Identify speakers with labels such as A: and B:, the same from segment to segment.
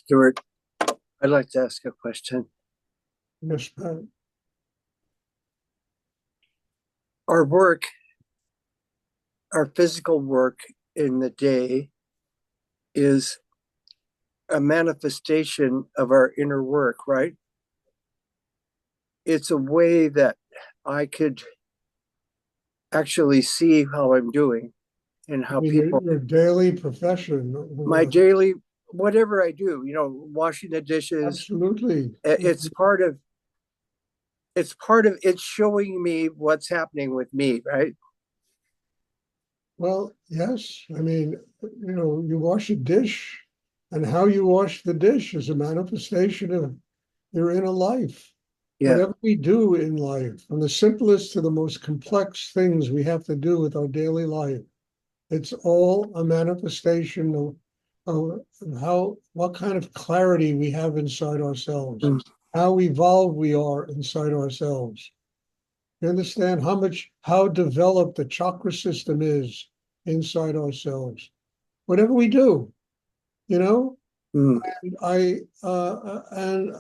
A: Stuart, I'd like to ask a question.
B: Yes, Pat.
A: Our work, our physical work in the day is a manifestation of our inner work, right? It's a way that I could actually see how I'm doing and
B: I
A: how
B: mean,
A: people,
B: your daily profession.
A: my daily, whatever I do, washing the dishes,
B: Absolutely.
A: it's part of it's showing me what's happening with me, right?
B: Well, yes. I mean, you wash a dish, and how you wash the dish is a manifestation of your inner life.
A: Yeah.
B: Whatever we do in life, from the simplest to the most complex things we have to do with our daily life, it's all a manifestation of what kind of clarity we have inside ourselves,
A: Mm.
B: how evolved we are inside ourselves. You understand how developed the chakra system is inside ourselves. Whatever we do, you know,
A: Mm.
B: and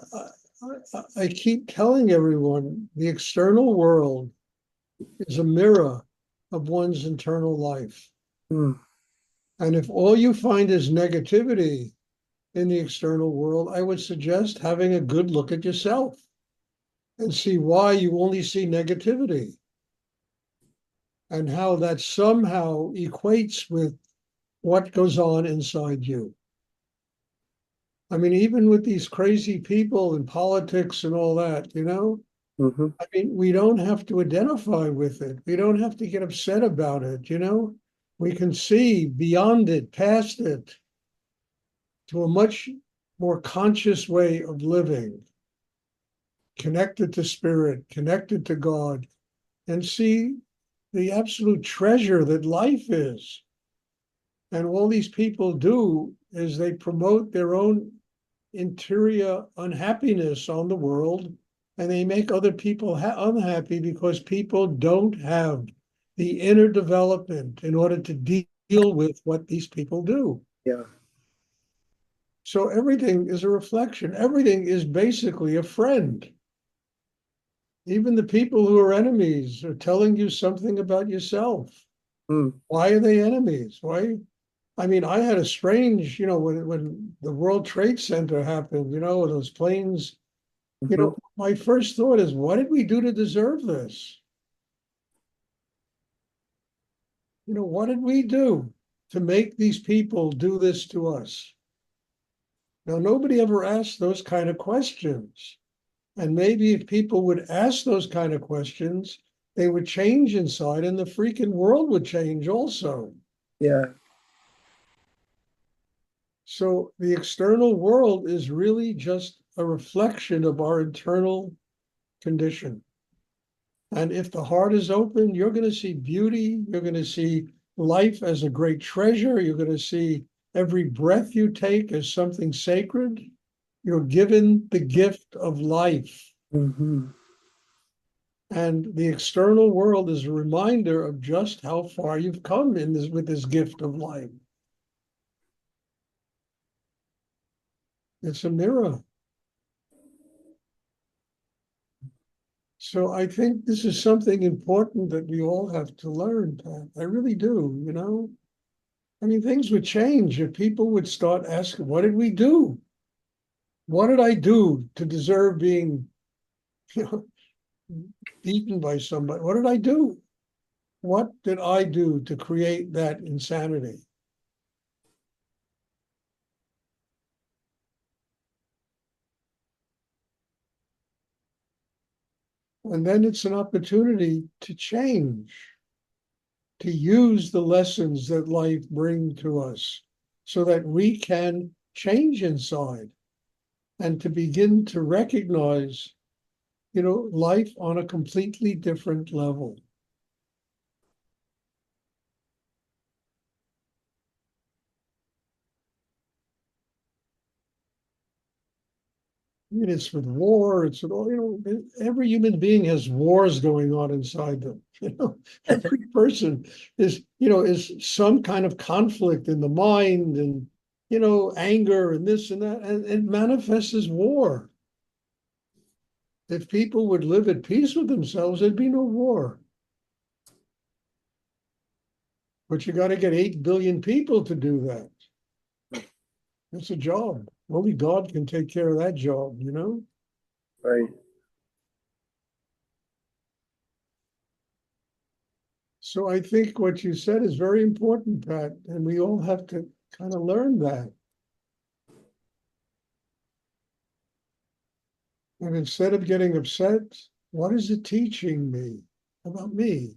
B: I keep telling everyone the external world is a mirror of one's internal life.
A: Mm.
B: And if all you find is negativity in the external world, I would suggest having a good look at yourself and see why you only see negativity and how that somehow equates with what goes on inside you. I mean, even with these crazy people in politics and all that,
A: Mhm.
B: I mean, we don't have to identify with it. We don't have to get upset about it. We can see beyond it, past it, to a much more conscious way of living, connected to spirit, connected to God, and see the absolute treasure that life is. And all these people do is they promote their own interior unhappiness on the world, and they make other people unhappy because people don't have the inner development in order to deal with what these people do.
A: Yeah.
B: So everything is a reflection. Everything is basically a friend. Even the people who are enemies are telling you something about yourself.
A: Mm.
B: Why are they enemies? Why? I mean, I had a strange, when the World Trade Center happened, those planes,
A: Mhm.
B: my first thought is, what did we do to deserve this? What did we do to make these people do this to us? Now, nobody ever asked those kind of questions. And maybe if people would ask those kind of questions, they would change inside and the freaking world would change also.
A: Yeah.
B: So the external world is really just a reflection of our internal condition. And if the heart is open, you're going to see beauty. You're going to see life as a great treasure. You're going to see every breath you take as something sacred. You're given the gift of life.
A: Mhm.
B: And the external world is a reminder of just how far you've come in this with this gift of life. It's a mirror. So I think this is something important that we all have to learn, Pat. I really do. I mean, things would change if people would start asking, what did we do? What did I do to deserve being, you know, beaten by somebody? What did I do? What did I do to create that insanity? And then it's an opportunity to change, to use the lessons that life brings to us so that we can change inside and to begin to recognize, life on a completely different level. I mean, it's with war. It's with all, every human being has wars going on inside them. Every person is some kind of conflict in the mind, and anger and this and that, and it manifests as war. If people would live at peace with themselves, there'd be no war. But you got to get 8 billion people to do that. It's a job. Only God can take care of that job.
A: Right.
B: So I think what you said is very important, Pat, and we all have to kind of learn that. And instead of getting upset, what is it teaching me about me?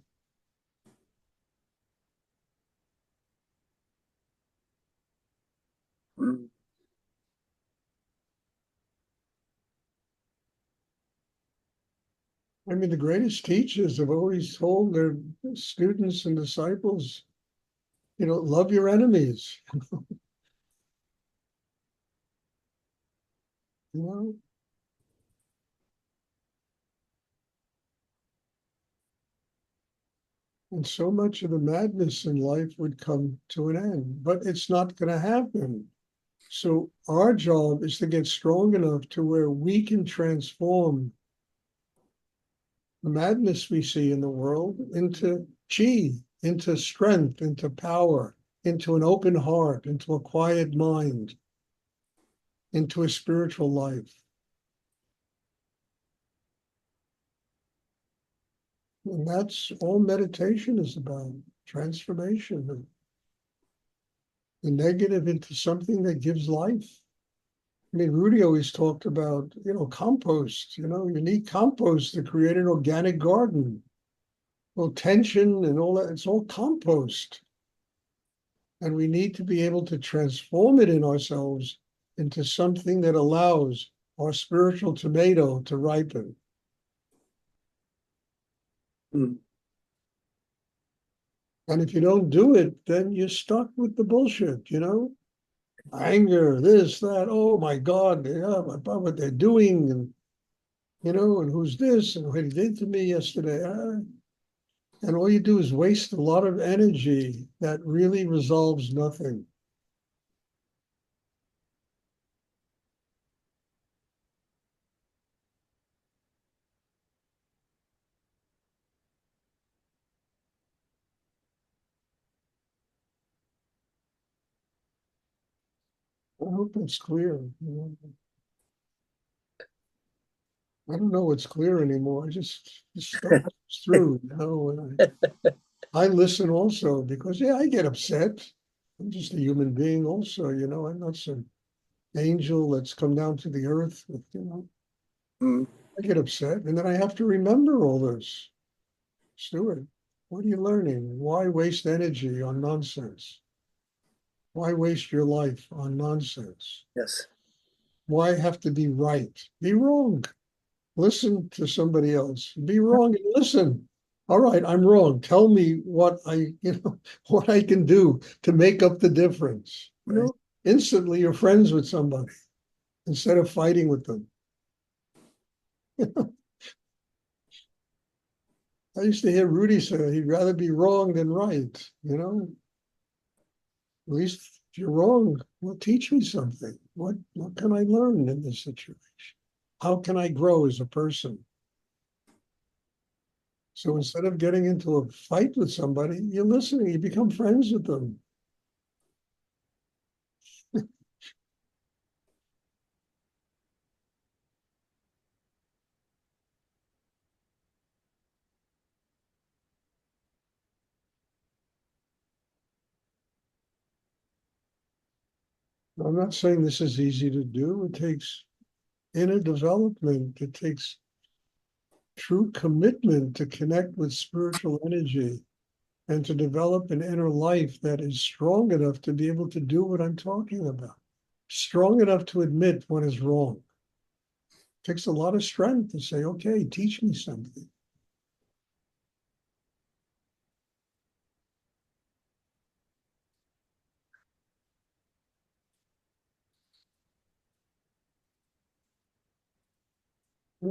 A: Mm.
B: I mean, the greatest teachers have always told their students and disciples, love your enemies. you know, and so much of the madness in life would come to an end, but it's not going to happen. So our job is to get strong enough to where we can transform the madness we see in the world into chi, into strength, into power, into an open heart, into a quiet mind, into a spiritual life. And that's all meditation is about, transformation of the negative into something that gives life. I mean, Rudy always talked about, compost, you need compost to create an organic garden. Well, tension and all that, it's all compost. And we need to be able to transform it in ourselves into something that allows our spiritual tomato to ripen.
A: Mm.
B: And if you don't do it, then you're stuck with the bullshit. Anger, this, that, oh my God, about what they're doing, and who's this, and what he did to me yesterday. And all you do is waste a lot of energy that really resolves nothing. I hope it's clear. I don't know what's clear anymore. I just stuff comes through. And I listen also because yeah, I get upset. I'm just a human being also. I'm not some angel that's come down to the earth with.
A: Mm.
B: I get upset and then I have to remember all this. Stuart, what are you learning? Why waste energy on nonsense? Why waste your life on nonsense?
A: Yes.
B: Why have to be right? Be wrong. Listen to somebody else. Be wrong and listen. All right, I'm wrong. Tell me what what I can do to make up the difference.
A: Right.
B: Instantly you're friends with somebody instead of fighting with them. I used to hear Rudy say he'd rather be wrong than right. At least if you're wrong, well, teach me something. What can I learn in this situation? How can I grow as a person? So instead of getting into a fight with somebody, you're listening, you become friends with them. I'm not saying this is easy to do. It takes inner development. It takes true commitment to connect with spiritual energy and to develop an inner life that is strong enough to be able to do what I'm talking about. Strong enough to admit what is wrong. It takes a lot of strength to say, okay, teach me something.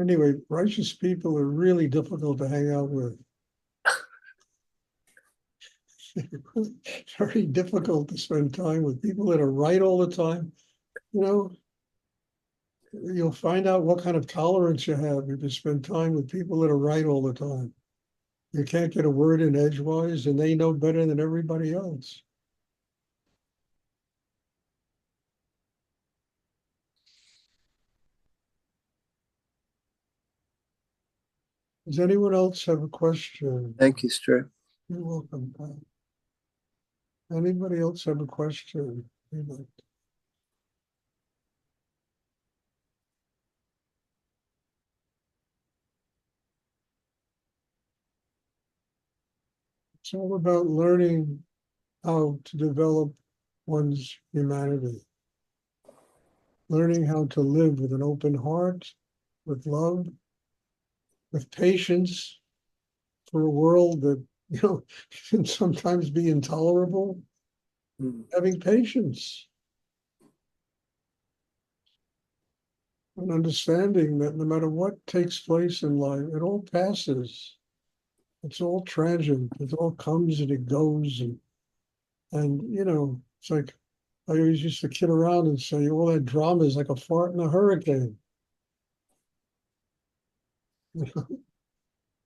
B: Anyway, righteous people are really difficult to hang out with. very difficult to spend time with people that are right all the time. You know, you'll find out what kind of tolerance you have if you spend time with people that are right all the time. You can't get a word in edgewise, and they know better than everybody else. Does anyone else have a question?
A: Thank you, Stuart.
B: You're welcome, Pat. Anybody else have a question? It's all about learning how to develop one's humanity, learning how to live with an open heart, with love, with patience for a world that, can sometimes be intolerable,
A: Mm.
B: having patience and understanding that no matter what takes place in life, it all passes. It's all transient. It all comes and it goes. And it's like I always used to kid around and say, all that drama is like a fart in a hurricane.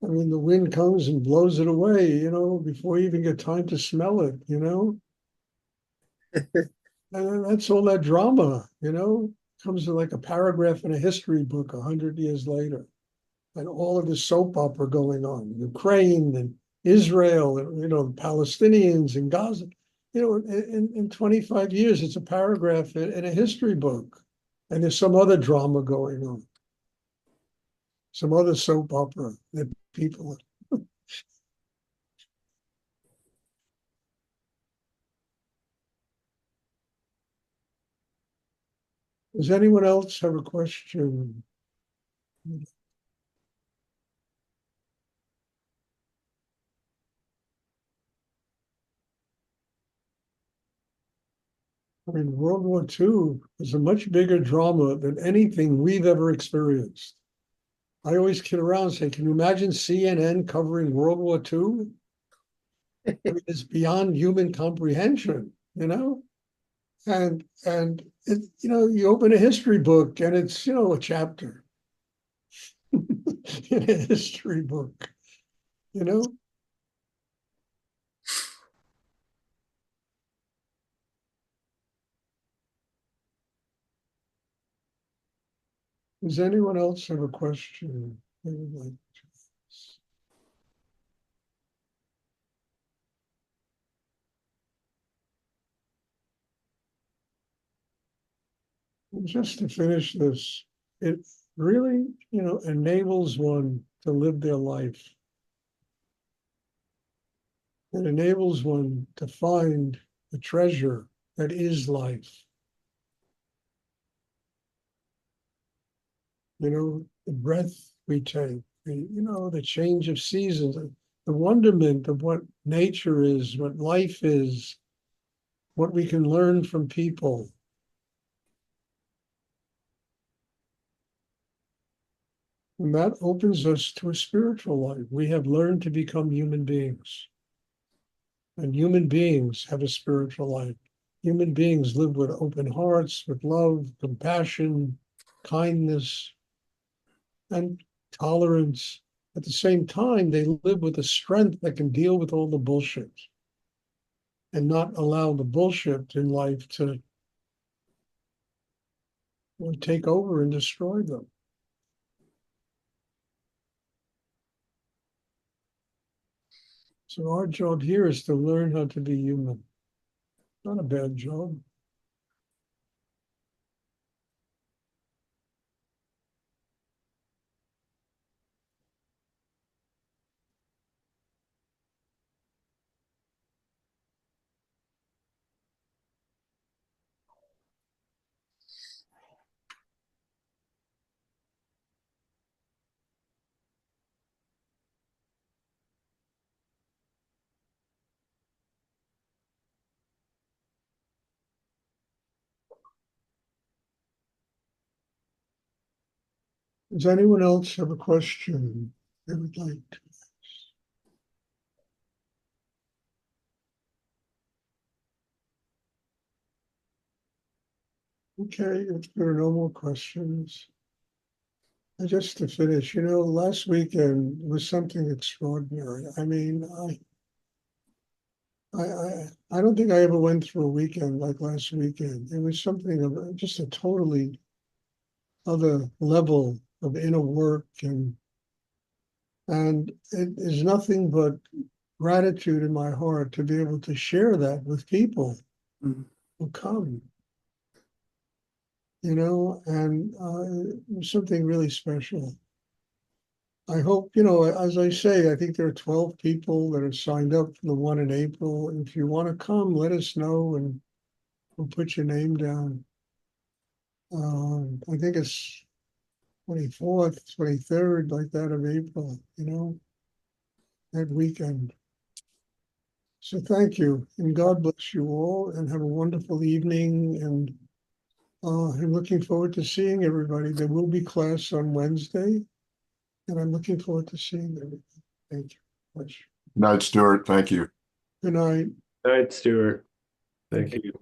B: I mean, the wind comes and blows it away, before you even get time to smell it. And that's all that drama, comes to like a paragraph in a history book 100 years later. And all of the soap opera going on, Ukraine and Israel, and, Palestinians and Gaza. In 25 years, it's a paragraph in a history book. And there's some other drama going on, some other soap opera that people. Does anyone else have a question? I mean, World War II is a much bigger drama than anything we've ever experienced. I always kid around and say, can you imagine CNN covering World War II? I mean, it's beyond human comprehension. And you open a history book and it's, a chapter in a history book, you know? Does anyone else have a question they would like to ask? And just to finish this, it really, enables one to live their life. It enables one to find the treasure that is life. The breath we take, the change of seasons, the wonderment of what nature is, what life is, what we can learn from people. And that opens us to a spiritual life. We have learned to become human beings. And human beings have a spiritual life. Human beings live with open hearts, with love, compassion, kindness, and tolerance. At the same time, they live with a strength that can deal with all the bullshit and not allow the bullshit in life to take over and destroy them. So our job here is to learn how to be human. Not a bad job. Does anyone else have a question they would like to? Okay, if there are no more questions. And just to finish, last weekend was something extraordinary. I mean, I don't think I ever went through a weekend like last weekend. It was something of just a totally other level of inner work, and it is nothing but gratitude in my heart to be able to share that with people
A: Mhm.
B: who come, and it was something really special. I hope, as I say, I think there are 12 people that are signed up for the one in April. If you want to come, let us know and we'll put your name down. I think it's 24th, 23rd, like that of April, that weekend. So thank you, and God bless you all, and have a wonderful evening. And I'm looking forward to seeing everybody. There will be class on Wednesday, and I'm looking forward to seeing everybody. Thank you much.
C: Night, Stuart. Thank you.
B: Good night.
D: All right, Stuart. Thank you.